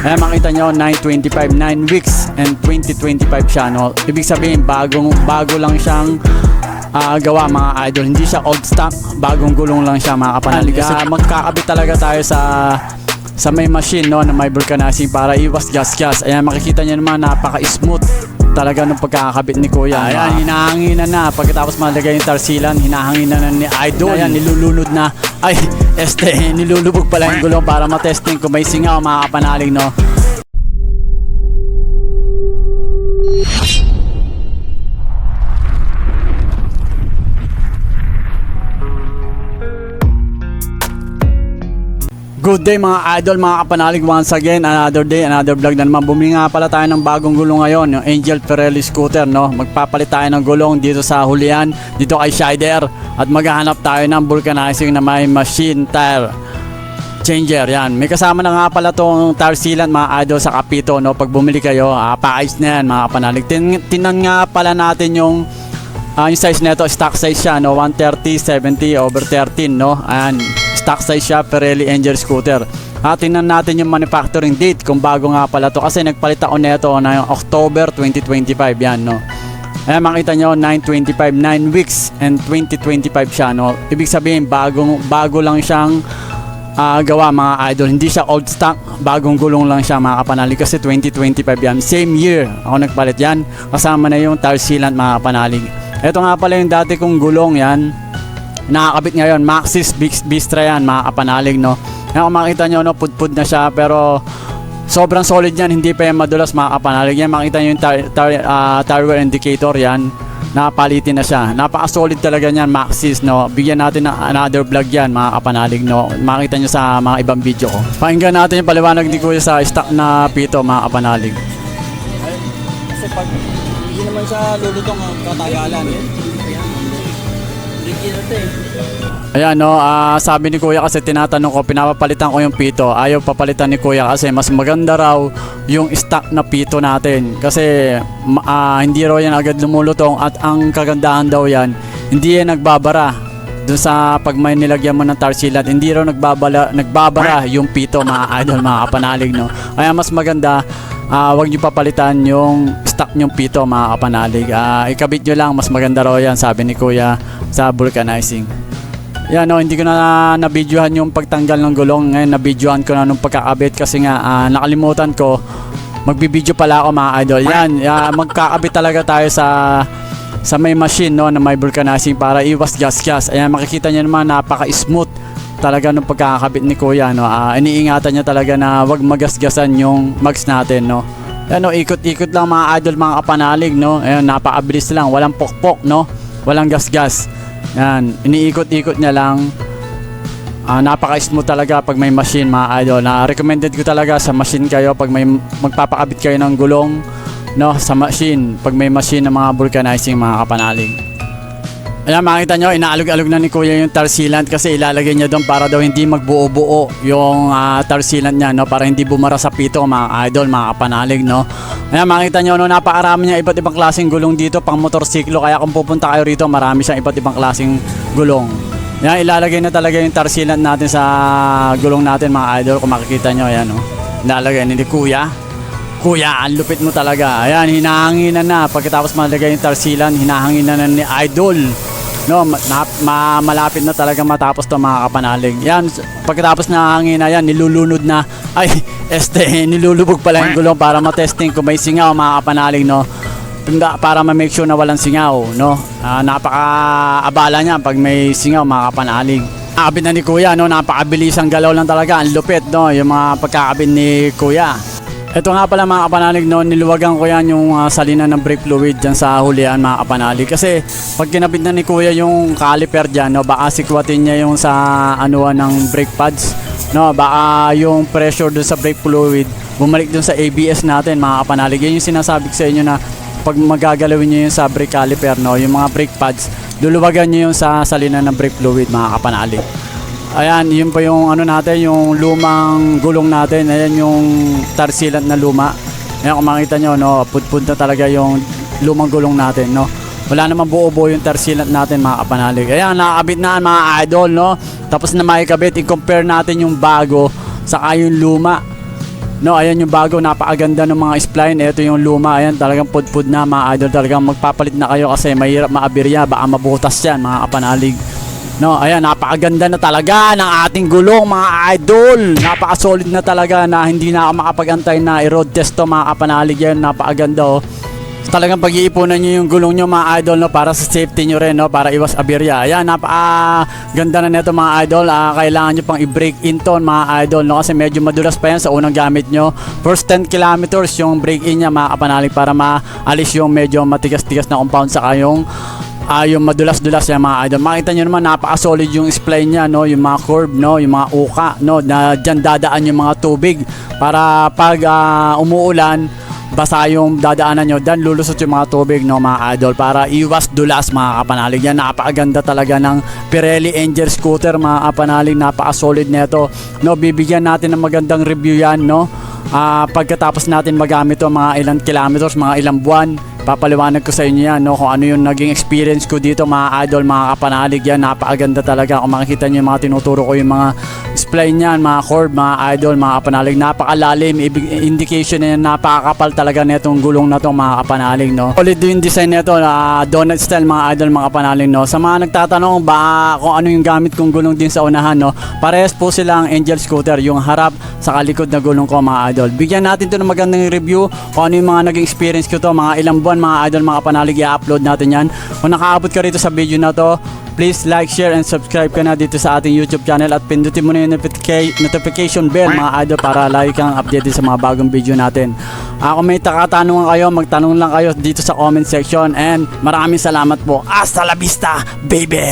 Ayan, makita nyo, 925, 9 weeks and 2025 siya, no? Ibig sabihin, bago lang siyang gawa, mga idol. Hindi siya old stock, bagong gulong lang siya, mga kapanalig. Kasi magkakabit talaga tayo sa may machine, no, na may vulcanizing para iwas gas-gas. Ayan, makikita nyo naman, napaka-smooth talaga ng pagkakabit ni Kuya. Ayan, hinahanginan na. Pagkatapos malagay yung tarsilan, hinahanginan na ni Idol. Ayan, nilulunod na. Ay, nilulubog pala yung gulong para matesting kung may singaw, mga kapanalig, no. Good day mga idol, mga kapanalig, once again, another day, another vlog na naman. Bumili nga pala tayo ng bagong gulong ngayon, yung Angel Pirelli scooter, no. Magpapalit tayo ng gulong dito sa Julian, dito kay Shider, at maghahanap tayo ng vulcanizing na may machine tire changer. Yan, may kasama na nga pala tong tire sealant, mga idol, sa Kapito, no. Pag bumili kayo, paayos na yan, mga kapanalig. Tinan nga pala natin yung size nito, stock size siya, no, 130/70/13, no. Ayan, stock size siya, Pirelli Angel scooter. Tingnan natin yung manufacturing date kung bago nga pala to, kasi nagpalit ako nito na October 2025, yan, no. Ayan, makita nyo, 925, 9 weeks and 2025 siya, no. Ibig sabihin, bago lang siyang gawa, mga idol. Hindi siya old stock, bagong gulong lang siya, mga kapanalig, kasi 2025 yan. Same year ako nagpalit yan, kasama na yung tire sealant, mga kapanalig. Ito nga pala yung dati kong gulong, yan, nakakabit ngayon, Maxxis Vistra yan, mga kapanalig, no. Kung makita nyo, no, pudpud na siya, pero sobrang solid yan, hindi pa yan madulas, mga kapanalig. Yan, makita nyo yung tire wear indicator, yan, napalitin na siya. Napaka-solid talaga yan, Maxxis, no. Bigyan natin ng another vlog yan, mga kapanalig, no. Makita nyo sa mga ibang video ko. Pakinggan natin yung paliwanag ni Kuya sa stock na pito, mga kapanalig. Kasi pag hindi naman siya lulutong katagalan, Ayan, no, sabi ni Kuya, kasi tinatanong ko, pinapapalitan ko yung pito. Ayaw papalitan ni Kuya kasi mas maganda raw yung stock na pito natin. Kasi hindi raw yan agad lumulutong, at ang kagandahan daw yan, hindi yan nagbabara. Doon sa pag may nilagyan mo ng tire sealant, hindi raw nagbabara yung pito, mga idol, mga kapanalig, no. Kaya mas maganda, wag nyo papalitan yung stock nyong pito, mga kapanalig. Ikabit nyo lang, mas maganda raw yan, sabi ni Kuya sa vulcanizing. Yan, no, hindi ko na nabidyohan yung pagtanggal ng gulong. Ngayon nabidyohan ko na nung pagkakabit, kasi nga nakalimutan ko, magbibidyo pala ako, mga idol. Yan, magkakabit talaga tayo sa may machine, no, na may vulcanizing para iwas gas-gas. Ayan, makikita nyo naman, napaka-smooth talaga nung pagkakabit ni Kuya, no. Iniingatan niya talaga na wag magasgasan yung mags natin, no. Ayan, no, ikot-ikot lang, mga idol, mga kapanalig, no. Ayan, napakabilis lang, walang pokpok, no, walang gasgas. Yan, iniikot-ikot niya lang. Napaka-smooth talaga pag may machine, mga idol. Recommended ko talaga sa machine kayo pag may magpapakabit kayo ng gulong, no, sa machine, pag may machine ng mga vulcanizing, mga kapanalig. Ayan, makita nyo, inaalog-alog na ni Kuya yung tire sealant, kasi ilalagay niya doon para daw hindi magbuo-buo yung tire sealant niya, no, para hindi bumara sa pito, mga idol, mga kapanalig, no. Ayan, makita nyo, no, napakarami niya iba't ibang klaseng gulong dito pang motorsiklo, kaya kung pupunta kayo rito, marami siyang iba't ibang klaseng gulong. Ayan, ilalagay na talaga yung tire sealant natin sa gulong natin, mga idol. Kung makikita nyo, ayan, no, ilalagay ni Kuya. Kuya, ang lupit mo talaga. Ayan, hinahanginan na. Pagkatapos malagay yung tire sealant, hinahanginan na ni Idol, no. Malapit na talaga matapos to, mga kapanalig. Yan, pagkatapos na hangin na yan, nilulunod na. Ay, nilulubog pala yung gulong para matesting kung may singaw, mga kapanalig, no. Para ma-make sure na walang singaw, no. Napaka-abala niya pag may singaw, mga kapanalig. Abit na ni Kuya, no. Napakabilis ang galaw lang talaga. Ang lupit, no, yung mga pagkakabit ni Kuya. Ito nga pala, mga kapanalig, no, niluwagan ko yan yung salina ng brake fluid dyan sa Julian, mga kapanalig. Kasi pag kinabit na ni Kuya yung caliper dyan, no, baka sikwatin niya yung sa anuan ng brake pads, no. Baka yung pressure dun sa brake fluid bumalik dun sa ABS natin, mga kapanalig. Yan yung sinasabi ko sa inyo, na pag magagalawin nyo yung sa brake caliper, no, yung mga brake pads, luluwagan nyo yung sa salina ng brake fluid, mga kapanalig. Ayan, yun pa yung ano natin, yung lumang gulong natin. Ayan yung tire sealant na luma. Ayan, kung makita nyo, no, pudpud na talaga yung lumang gulong natin, no. Wala naman buo-buo yung tire sealant natin, mga kapanalig. Ayan, nakakabit na, mga idol, no. Tapos na makikabit, i-compare natin yung bago saka yung luma, No, ayan yung bago, napakaganda ng mga spline. Ito yung luma, ayan talagang pudpud na mga idol. Talagang magpapalit na kayo kasi mahirap maabirya, baka mabutas yan mga kapanalig. No, ayan, napakaganda na talaga ng ating gulong mga idol. Napaka-solid na talaga na hindi na ako makapag-antay na i-road test to mga kapanalig. Yan, napakaganda oh. Talagang pag-iipunan nyo yung gulong nyo mga idol, no, para sa safety nyo rin, no, para iwas aberya. Ayan, napaka-ganda na nito mga idol. Kailangan nyo pang i-brake in to mga idol, no, kasi medyo madulas pa yan sa unang gamit nyo. First 10 kilometers yung brake in nya mga kapanalig para maalis yung medyo matigas-tigas na compound sa kayong yung madulas-dulas yan mga idol. Makita nyo naman napaka-solid yung spline nya, no, yung mga curve, no, yung mga uka, no, na dyan dadaan yung mga tubig para pag umuulan basa yung dadaanan nyo, dan lulusot yung mga tubig, no mga idol, para iwas dulas mga kapanalig. Yan, napakaganda talaga ng Pirelli Angel Scooter mga kapanalig. Napaka-solid neto, no. Bibigyan natin ng magandang review yan, no, pagkatapos natin magamit to mga ilang kilometers, mga ilang buwan. Papaliwanag ko sa inyo yan, no, kung ano yung naging experience ko dito mga idol, mga kapanalig. Yan, napakaganda talaga. Kung makikita nyo yung mga tinuturo ko, yung mga spline yan, mga curve, mga idol, mga kapanalig, napakalalim. Indication na yan, napakakapal talaga netong gulong na to mga kapanalig, no. Solid yung design nito, donut style mga idol, mga kapanalig, no. Sa mga nagtatanong ba kung ano yung gamit kong gulong din sa unahan, no, parehas po silang Angel Scooter, yung harap sa kalikod na gulong ko mga idol. Bigyan natin to ng magandang review kung ano yung mga naging experience ko to, mga ilang buwan mga idol, mga kapanalig. I-upload natin yan. Kung nakaabot ka rito sa video na to, please like, share, and subscribe ka na dito sa ating YouTube channel at pindutin mo na yung notification bell mga idol para lagi kang updated sa mga bagong video natin. Kung may katanungan kayo, magtanong lang kayo dito sa comment section, and maraming salamat po. Hasta la vista, baby!